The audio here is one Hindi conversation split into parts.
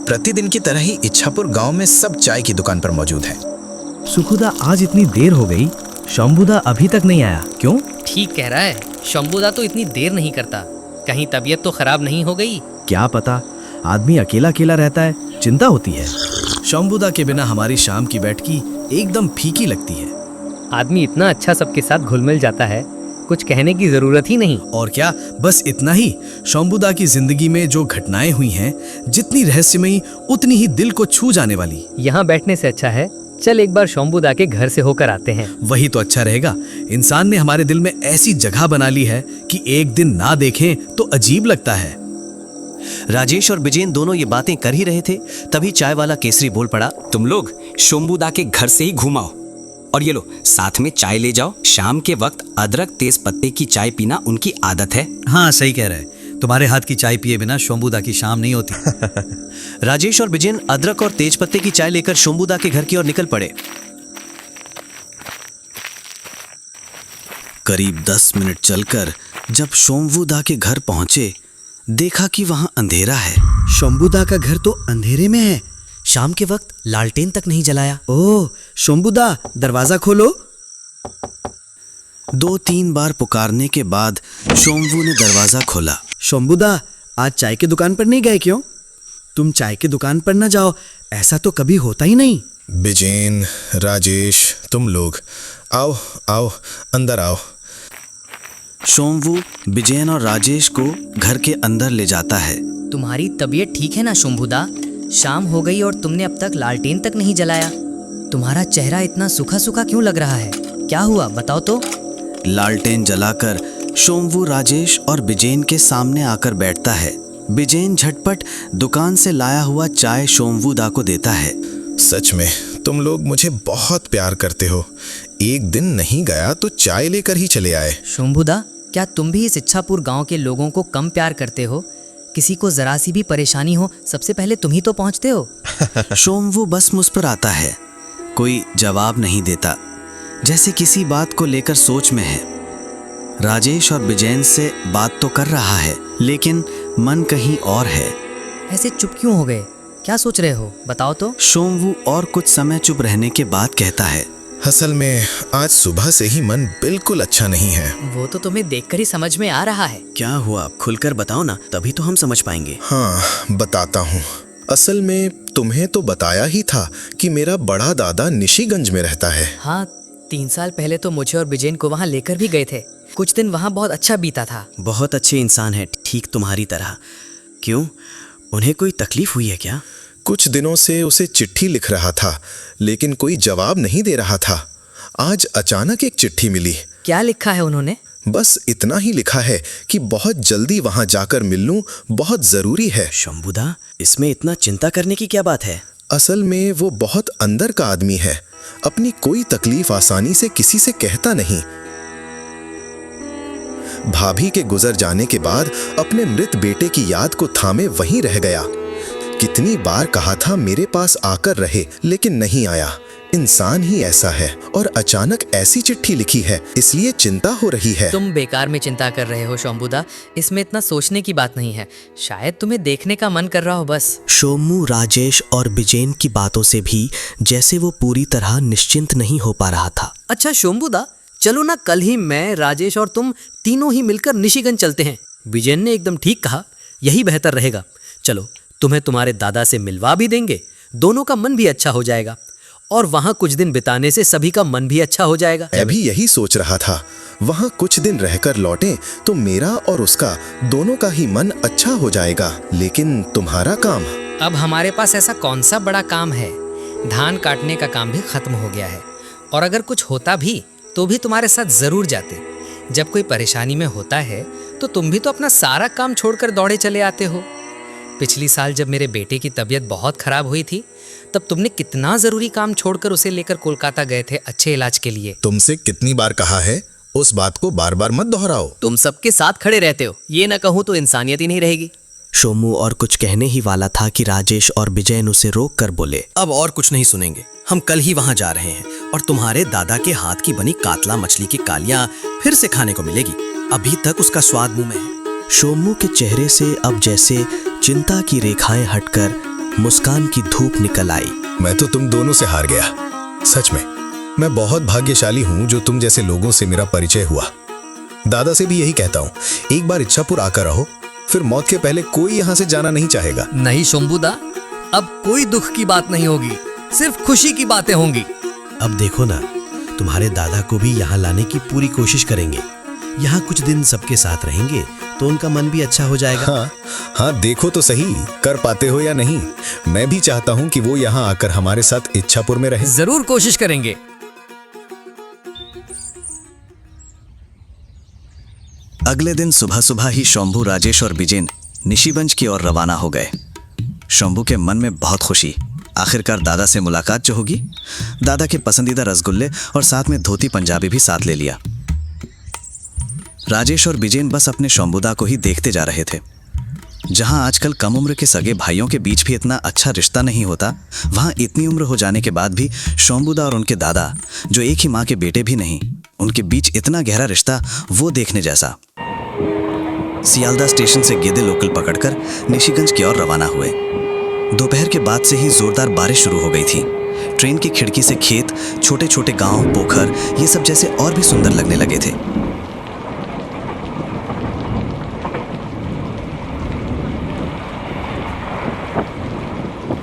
प्रतिदिन की तरह ही इच्छापुर गांव में सब चाय की दुकान पर मौजूद है। सुखुदा, आज इतनी देर हो गई, शंभुदा अभी तक नहीं आया, क्यों? ठीक कह रहा है, शंभुदा तो इतनी देर नहीं करता। कहीं तबीयत तो खराब नहीं हो गई? क्या पता, आदमी अकेला अकेला रहता है, चिंता होती है। शंभुदा के बिना हमारी शाम की बैठकी एकदम फीकी लगती है। आदमी इतना अच्छा सबके साथ घुल मिल जाता है, कुछ कहने की जरूरत ही नहीं। और क्या, बस इतना ही। शंभुदा की जिंदगी में जो घटनाएं हुई हैं, जितनी रहस्यमयी उतनी ही दिल को छू जाने वाली। यहाँ बैठने से अच्छा है चल एक बार शंभुदा के घर से होकर आते हैं। वही तो अच्छा रहेगा। इंसान ने हमारे दिल में ऐसी जगह बना ली है कि एक दिन ना देखें तो अजीब लगता है। राजेश और बिजेन दोनों ये बातें कर ही रहे थे, तभी चाय वाला केसरी बोल पड़ा। तुम लोग शंभुदा के घर से ही घुमाओ और ये लो साथ में चाय ले जाओ। शाम के वक्त अदरक तेज पत्ते की चाय पीना उनकी आदत है। हाँ, सही कह रहे हैं। तुम्हारे हाथ की चाय पिए बिना शंभुदा की शाम नहीं होती। राजेश और बिजेन अदरक और तेज पत्ते की चाय लेकर शंभुदा के घर की ओर निकल पड़े। करीब 10 मिनट चलकर जब शंभुदा के घर पहुंचे, देखा कि वहां अंधेरा है। शंभुदा का घर तो अंधेरे में है। शाम के वक्त लालटेन तक नहीं जलाया। ओह, शंभुदा, दरवाजा खोलो। 2-3 बार पुकारने के बाद शंभू ने दरवाजा खोला। शंभुदा, आज चाय की दुकान पर नहीं गए क्यों? तुम चाय की दुकान पर न जाओ, ऐसा तो कभी होता ही नहीं। बिजेन, राजेश, तुम लोग आओ आओ, अंदर आओ। शंभू बिजेन और राजेश को घर के अंदर ले जाता है। तुम्हारी तबीयत ठीक है ना शंभुदा? शाम हो गई और तुमने अब तक लालटेन तक नहीं जलाया। तुम्हारा चेहरा इतना सूखा सूखा क्यों लग रहा है? क्या हुआ, बताओ तो। लालटेन जलाकर शंभू राजेश और बिजेन के सामने आकर बैठता है। बिजेन झटपट दुकान से लाया हुआ चाय शंभुदा को देता है। सच में तुम लोग मुझे बहुत प्यार करते हो। एक दिन नहीं गया तो चाय लेकर ही चले आए। शंभुदा, क्या तुम भी इस इच्छापुर गांव के लोगों को कम प्यार करते हो? किसी को जरा सी भी परेशानी हो सबसे पहले तुम ही तो पहुंचते हो। शंभू बस मुस्कुराता है, कोई जवाब नहीं देता, जैसे किसी बात को लेकर सोच में है। राजेश और बिजेन से बात तो कर रहा है, लेकिन मन कहीं और है। ऐसे चुप क्यों हो गए? क्या सोच रहे हो, बताओ तो। शंभू और कुछ समय चुप रहने के बाद कहता है, असल में आज सुबह से ही मन बिल्कुल अच्छा नहीं है। वो तो तुम्हें देखकर ही समझ में आ रहा है। क्या हुआ, खुलकर बताओ ना, तभी तो हम समझ पाएंगे। हाँ, बताता हूँ। असल में तुम्हें तो बताया ही था कि मेरा बड़ा दादा निशिगंज में रहता है। हाँ, 3 साल पहले तो मुझे और बिजेन को वहाँ लेकर भी गए थे। कुछ दिन वहाँ बहुत अच्छा बीता था। बहुत अच्छे इंसान है, ठीक तुम्हारी तरह। क्यों, उन्हें कोई तकलीफ हुई है क्या? कुछ दिनों से उसे चिट्ठी लिख रहा था, लेकिन कोई जवाब नहीं दे रहा था। आज अचानक एक चिट्ठी मिली। क्या लिखा है उन्होंने? बस इतना ही लिखा है कि बहुत जल्दी वहां जाकर मिल लूं, बहुत जरूरी है। शंभुदा, इसमें इतना चिंता करने की क्या बात है? असल में वो बहुत अंदर का आदमी है, अपनी कोई तकलीफ आसानी से किसी से कहता नहीं। भाभी के गुजर जाने के बाद अपने मृत बेटे की याद को थामे वहीं रह गया। कितनी बार कहा था मेरे पास आकर रहे, लेकिन नहीं आया। इंसान ही ऐसा है, और अचानक ऐसी चिट्ठी लिखी है, इसलिए चिंता हो रही है। तुम बेकार में चिंता कर रहे हो शंभुदा, इसमें इतना सोचने की बात नहीं है। शायद तुम्हें देखने का मन कर रहा हो बस। शोमू, राजेश और बिजेन की बातों से भी जैसे वो पूरी तरह निश्चिंत नहीं हो पा रहा था। अच्छा शंभुदा, चलो ना कल ही मैं, राजेश और तुम तीनों ही मिलकर निशिगंज चलते हैं। बिजेन ने एकदम ठीक कहा, यही बेहतर रहेगा। चलो, तुम्हें तुम्हारे दादा से मिलवा भी देंगे, दोनों का मन भी अच्छा हो जाएगा, और वहां कुछ दिन बिताने से सभी का मन भी अच्छा हो जाएगा। मैं भी यही सोच रहा था, वहां कुछ दिन रहकर लौटें तो मेरा और उसका दोनों का ही मन अच्छा हो जाएगा। लेकिन तुम्हारा काम? अब हमारे पास ऐसा कौन सा बड़ा काम है? धान काटने का काम भी खत्म हो गया है, और अगर कुछ होता भी तो भी तुम्हारे साथ जरूर जाते। जब कोई परेशानी में होता है तो तुम भी तो अपना सारा काम छोड़कर दौड़े चले आते हो। पिछली साल जब मेरे बेटे की तबीयत बहुत खराब हुई थी, तब तुमने कितना जरूरी काम छोड़कर उसे लेकर कोलकाता गए थे अच्छे इलाज के लिए। तुमसे कितनी बार कहा है, उस बात को बार बार मत दोहराओ। तुम सबके साथ खड़े रहते हो, ये ना कहूँ तो इंसानियत ही नहीं रहेगी। शोमू और कुछ कहने ही वाला था कि राजेश और बिजयन उसे रोक कर बोले, अब और कुछ नहीं सुनेंगे, हम कल ही वहां जा रहे हैं और तुम्हारे दादा के हाथ की बनी कातला मछली की कालियां फिर से खाने को मिलेगी। अभी तक उसका स्वाद मुंह में है। शोमू के चेहरे से अब जैसे चिंता की रेखाएं हटकर मुस्कान की धूप निकल आई। मैं तो तुम दोनों से हार गया। सच में मैं बहुत भाग्यशाली हूं जो तुम जैसे लोगों से मेरा परिचय हुआ। दादा से भी यही कहता हूं, एक बार इच्छापुर आकर रहो, फिर मौत के पहले कोई यहां से जाना नहीं चाहेगा। नहीं शंभुदा, अब कोई दुख की बात नहीं होगी, सिर्फ खुशी की बातें होंगी। अब देखो ना, तुम्हारे दादा को भी यहाँ लाने की पूरी कोशिश करेंगे। यहाँ कुछ दिन सबके साथ रहेंगे तो उनका मन भी अच्छा हो जाएगा। हाँ, देखो तो सही कर पाते हो या नहीं। मैं भी चाहता हूँ कि वो यहाँ आकर हमारे साथ इच्छापुर में रहे। जरूर कोशिश करेंगे। अगले दिन सुबह सुबह ही शंभू, राजेश और बिजेन निशिगंज की ओर रवाना हो गए। शंभू के मन में बहुत खुशी, आखिरकार दादा से मुलाकात जो होगी। दादा के पसंदीदा रसगुल्ले और साथ में धोती पंजाबी भी साथ ले लिया। राजेश और बिजेन बस अपने शंभुदा को ही देखते जा रहे थे। जहां आजकल कम उम्र के सगे भाइयों के बीच भी इतना अच्छा रिश्ता नहीं होता, वहां इतनी उम्र हो जाने के बाद भी शंभुदा और उनके दादा, जो एक ही माँ के बेटे भी नहीं, उनके बीच इतना गहरा रिश्ता, वो देखने जैसा। सियालदा स्टेशन से गेदे लोकल पकड़कर निशिगंज की ओर रवाना हुए। दोपहर के बाद से ही जोरदार बारिश शुरू हो गई थी। ट्रेन की खिड़की से खेत, छोटे छोटे गांव, पोखर, ये सब जैसे और भी सुंदर लगने लगे थे।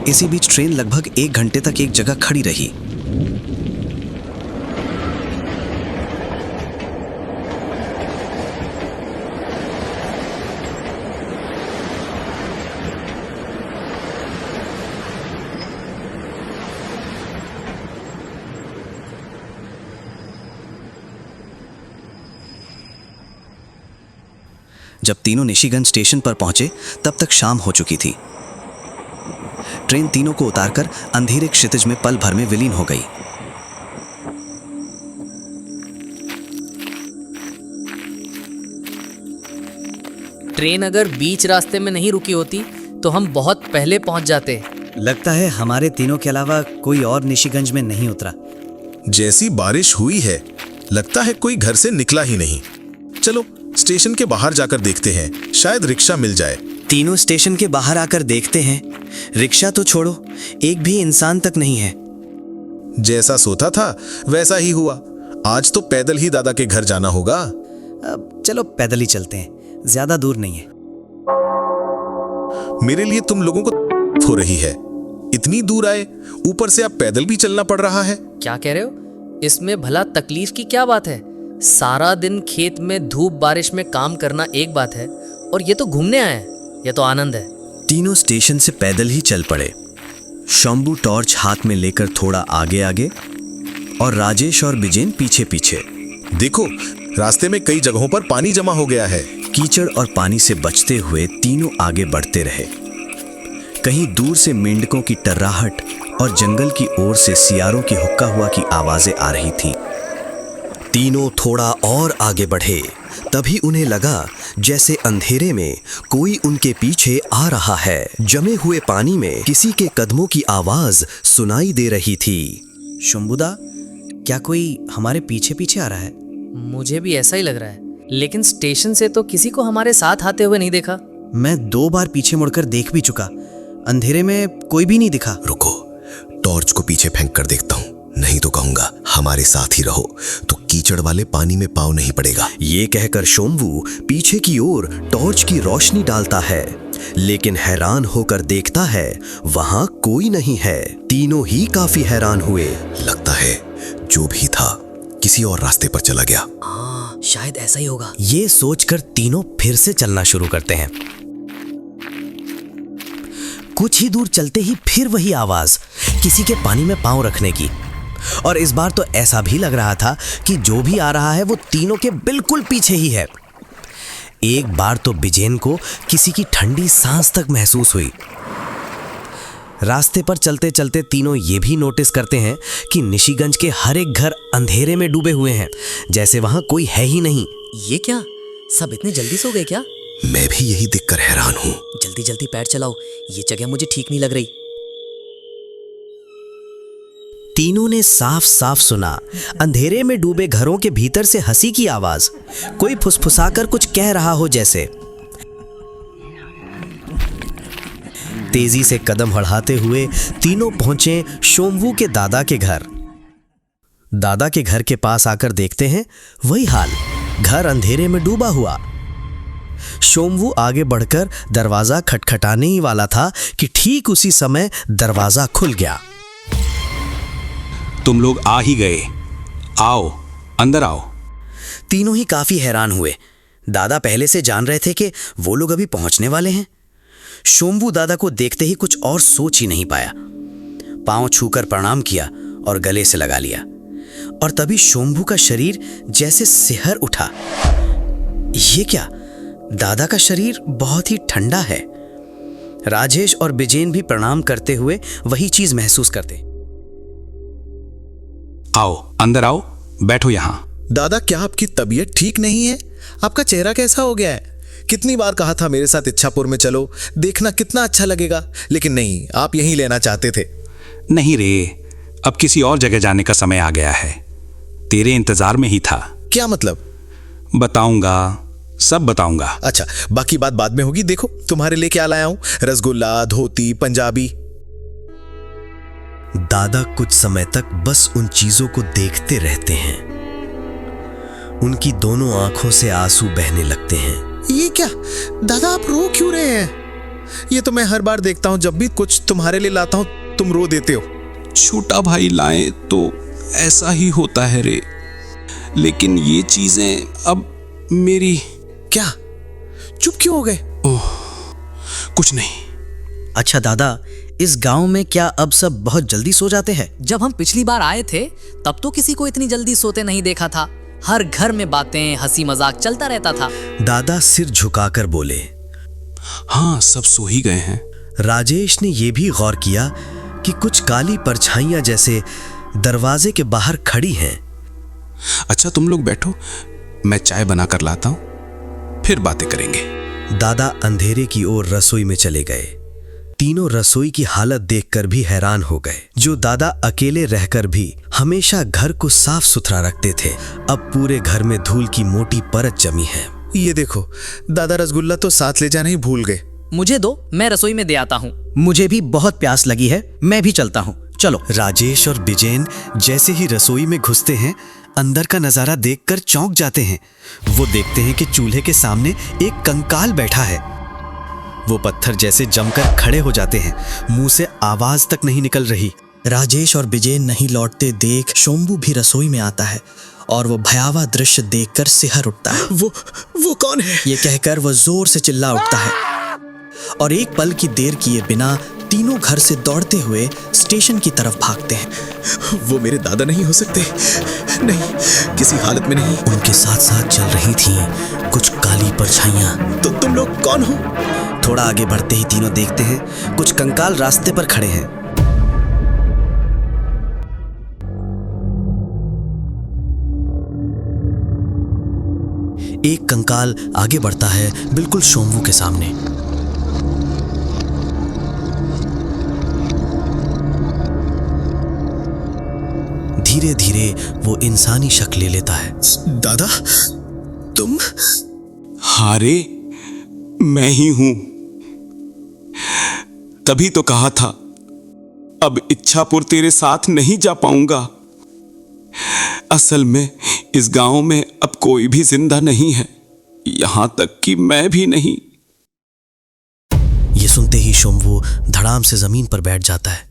इसी बीच ट्रेन लगभग 1 घंटे तक एक जगह खड़ी रही। जब तीनों निशिगंज स्टेशन पर पहुंचे तब तक शाम हो चुकी थी। ट्रेन तीनों को उतारकर अंधेरे क्षितिज में पल भर में विलीन हो गई। ट्रेन अगर बीच रास्ते में नहीं रुकी होती तो हम बहुत पहले पहुंच जाते। लगता है हमारे तीनों के अलावा कोई और निशिगंज में नहीं उतरा। जैसी बारिश हुई है, लगता है कोई घर से निकला ही नहीं। चलो स्टेशन के बाहर जाकर देखते हैं, शायद रिक्शा मिल जाए। तीनों स्टेशन के बाहर आकर देखते हैं। रिक्शा तो छोड़ो, एक भी इंसान तक नहीं है। जैसा सोचा था वैसा ही हुआ। आज तो पैदल ही दादा के घर जाना होगा। अब चलो पैदल ही चलते हैं, ज्यादा दूर नहीं है। मेरे लिए तुम लोगों को हो रही है, इतनी दूर आए, ऊपर से अब पैदल भी चलना पड़ रहा है। क्या कह रहे हो? इसमें भला तकलीफ की क्या बात है? सारा दिन खेत में धूप बारिश में काम करना एक बात है, और ये तो घूमने आए हैं, ये तो आनंद है। तीनों स्टेशन से पैदल ही चल पड़े। शंभू टॉर्च हाथ में लेकर थोड़ा आगे आगे और राजेश और बिजेन पीछे पीछे। देखो, रास्ते में कई जगहों पर पानी जमा हो गया है। कीचड़ और पानी से बचते हुए तीनों आगे बढ़ते रहे। कहीं दूर से मेंढकों की टर्राहट और जंगल की ओर से सियारों की हुक्का हुआ की आवाजें आ रही थीं। तीनों थोड़ा और आगे बढ़े, तभी उन्हें लगा जैसे अंधेरे में कोई उनके पीछे आ रहा है। जमे हुए पानी में किसी के कदमों की आवाज सुनाई दे रही थी। शंभुदा, क्या कोई हमारे पीछे पीछे आ रहा है? मुझे भी ऐसा ही लग रहा है, लेकिन स्टेशन से तो किसी को हमारे साथ आते हुए नहीं देखा। मैं 2 बार पीछे मुड़कर देख भी चुका, अंधेरे में कोई भी नहीं दिखा। रुको, टॉर्च को पीछे फेंक कर देखता हूँ, नहीं तो कहूंगा हमारे साथ ही रहो, तो कीचड़ वाले पानी में पाँव नहीं पड़ेगा। ये कहकर शंभू पीछे की ओर टॉर्च की रोशनी डालता है, लेकिन हैरान होकर देखता है वहां कोई नहीं है। तीनों ही काफी हैरान हुए। लगता है जो भी था किसी और रास्ते पर चला गया। हाँ, शायद ऐसा ही होगा। ये सोचकर तीनों फिर से चलना शुरू करते हैं। कुछ ही दूर चलते ही फिर वही आवाज, किसी के पानी में पांव रखने की। और इस बार तो ऐसा भी लग रहा था कि जो भी आ रहा है वो तीनों के बिल्कुल पीछे ही है। एक बार तो बिजेन को किसी की ठंडी सांस तक महसूस हुई। रास्ते पर चलते चलते तीनों ये भी नोटिस करते हैं कि निशिगंज के हर एक घर अंधेरे में डूबे हुए हैं, जैसे वहां कोई है ही नहीं। ये क्या, सब इतने जल्दी सो गए क्या? मैं भी यही देखकर हैरान हूँ। जल्दी जल्दी पैर चलाओ, ये जगह मुझे ठीक नहीं लग रही। तीनों ने साफ साफ सुना अंधेरे में डूबे घरों के भीतर से हंसी की आवाज। कोई फुसफुसाकर कुछ कह रहा हो जैसे। तेजी से कदम बढ़ाते हुए तीनों पहुंचे शोम्बू के दादा के घर। दादा के घर के पास आकर देखते हैं वही हाल, घर अंधेरे में डूबा हुआ। शोम्बू आगे बढ़कर दरवाजा खटखटाने ही वाला था कि ठीक उसी समय दरवाजा खुल गया। तुम लोग आ ही गए, आओ अंदर आओ। तीनों ही काफी हैरान हुए। दादा पहले से जान रहे थे कि वो लोग अभी पहुंचने वाले हैं। शोम्बू दादा को देखते ही कुछ और सोच ही नहीं पाया। पांव छूकर प्रणाम किया और गले से लगा लिया। और तभी शोम्बू का शरीर जैसे सिहर उठा। ये क्या? दादा का शरीर बहुत ही ठंडा है। राजेश और बिजेन भी प्रणाम करते हुए वही चीज महसूस करते। आओ अंदर आओ, बैठो यहां। दादा, क्या आपकी तबीयत ठीक नहीं है? आपका चेहरा कैसा हो गया है? कितनी बार कहा था मेरे साथ इच्छापुर में चलो, देखना कितना अच्छा लगेगा, लेकिन नहीं, आप यहीं लेना चाहते थे। नहीं रे, अब किसी और जगह जाने का समय आ गया है। तेरे इंतजार में ही था। क्या मतलब? बताऊंगा, सब बताऊंगा। अच्छा, बाकी बात बाद में होगी। देखो तुम्हारे लिए क्या लाया हूं, रसगुल्ला, धोती, पंजाबी। दादा कुछ समय तक बस उन चीजों को देखते रहते हैं। उनकी दोनों आंखों से आंसू बहने लगते हैं। ये क्या दादा, आप रो क्यों रहे हैं? ये तो मैं हर बार देखता हूं, जब भी कुछ तुम्हारे लिए लाता हूं तुम रो देते हो। छोटा भाई लाए तो ऐसा ही होता है रे, लेकिन ये चीजें अब मेरी। क्या? चुप क्यों हो गए? ओह, कुछ नहीं। अच्छा दादा, इस गांव में क्या अब सब बहुत जल्दी सो जाते हैं? जब हम पिछली बार आए थे तब तो किसी को इतनी जल्दी सोते नहीं देखा था। हर घर में बातें, हंसी मजाक चलता रहता था। दादा सिर झुकाकर बोले। हाँ, सब सो ही गए हैं। राजेश ने यह भी गौर किया कि कुछ काली परछाइयां जैसे दरवाजे के बाहर खड़ी हैं। अच्छा तुम लोग बैठो, मैं चाय बना कर लाता हूं, फिर बातें करेंगे। दादा अंधेरे की ओर रसोई में चले गए। तीनों रसोई की हालत देखकर भी हैरान हो गए। जो दादा अकेले रहकर भी हमेशा घर को साफ सुथरा रखते थे, अब पूरे घर में धूल की मोटी परत जमी है। ये देखो, दादा रसगुल्ला तो साथ ले जाना ही भूल गए। मुझे दो, मैं रसोई में दे आता हूँ। मुझे भी बहुत प्यास लगी है, मैं भी चलता हूँ, चलो। राजेश और बिजेन जैसे ही रसोई में घुसते हैं, अंदर का नजारा देखकर चौंक जाते हैं। वो देखते हैं कि चूल्हे के सामने एक कंकाल बैठा है। वो पत्थर जैसे जमकर खड़े हो जाते हैं, मुंह से आवाज तक नहीं निकल रही। राजेश और बिजेन नहीं लौटते देख शोम्बू भी रसोई में आता है और वो भयावह दृश्य देखकर सिहर उठता है। वो कौन है? ये कहकर वो जोर से चिल्ला उठता है और एक पल की देर किए बिना तीनों घर से दौड़ते हुए स्टेशन की तरफ भागते हैं। वो मेरे दादा नहीं हो सकते, नहीं, किसी हालत में नहीं। उनके साथ साथ चल रही थी कुछ काली परछाइयां। तो तुम लोग कौन हो? थोड़ा आगे बढ़ते ही तीनों देखते हैं कुछ कंकाल रास्ते पर खड़े हैं। एक कंकाल आगे बढ़ता है बिल्कुल शोम्बू के सामने। धीरे धीरे वो इंसानी शक्ल ले लेता है। दादा, तुम? हाँ रे, मैं ही हूं। तभी तो कहा था अब इच्छापुर तेरे साथ नहीं जा पाऊंगा। असल में इस गांव में अब कोई भी जिंदा नहीं है, यहां तक कि मैं भी नहीं। ये सुनते ही शोम्बू धड़ाम से जमीन पर बैठ जाता है।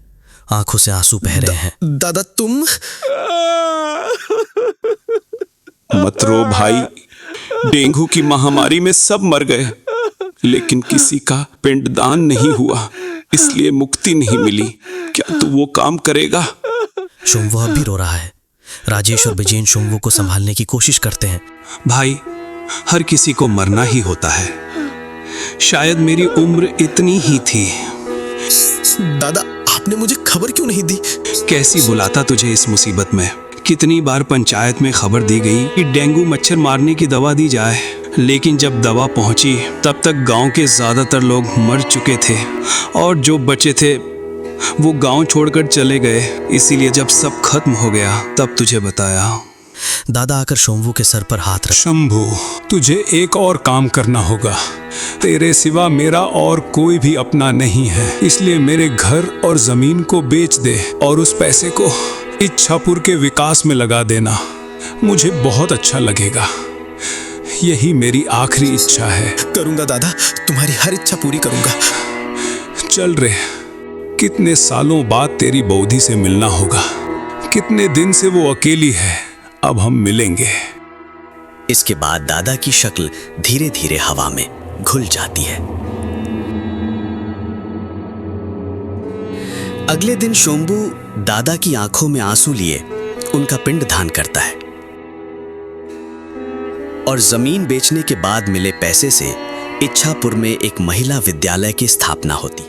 आंखों से आंसू बह रहे हैं। दादा तुम? मत रो भाई, डेंगू की महामारी में सब मर गए, लेकिन किसी का पिंडदान नहीं हुआ, इसलिए मुक्ति नहीं मिली। क्या तू वो काम करेगा? शोम्बू अब भी रो रहा है। राजेश और बिजेन शोम्बू को संभालने की कोशिश करते हैं। भाई, हर किसी को मरना ही होता है। शायद मेरी उम्र इतनी ही थी। दादा, आपने मुझे खबर क्यों नहीं दी? कैसी बुलाता तुझे इस मुसीबत में। कितनी बार पंचायत में खबर दी गई कि डेंगू मच्छर मारने की दवा दी जाए, लेकिन जब दवा पहुंची तब तक गांव के ज्यादातर लोग मर चुके थे और जो बचे थे वो गांव छोड़कर चले गए। इसीलिए जब सब खत्म हो गया तब तुझे बताया। दादा आकर शंभू के सर पर हाथ रख। शंभू, तुझे एक और काम करना होगा। तेरे सिवा मेरा और कोई भी अपना नहीं है, इसलिए मेरे घर और जमीन को बेच दे और उस पैसे को इच्छापुर के विकास में लगा देना। मुझे बहुत अच्छा लगेगा। यही मेरी आखिरी इच्छा है। करूंगा दादा, तुम्हारी हर इच्छा पूरी करूंगा। चल रे, कितने सालों बाद तेरी बौधी से मिलना होगा। कितने दिन से वो अकेली है, अब हम मिलेंगे। इसके बाद दादा की शक्ल धीरे धीरे हवा में घुल जाती है। अगले दिन शंभू दादा की आंखों में आंसू लिए उनका पिंड दान करता है और जमीन बेचने के बाद मिले पैसे से इच्छापुर में एक महिला विद्यालय की स्थापना होती।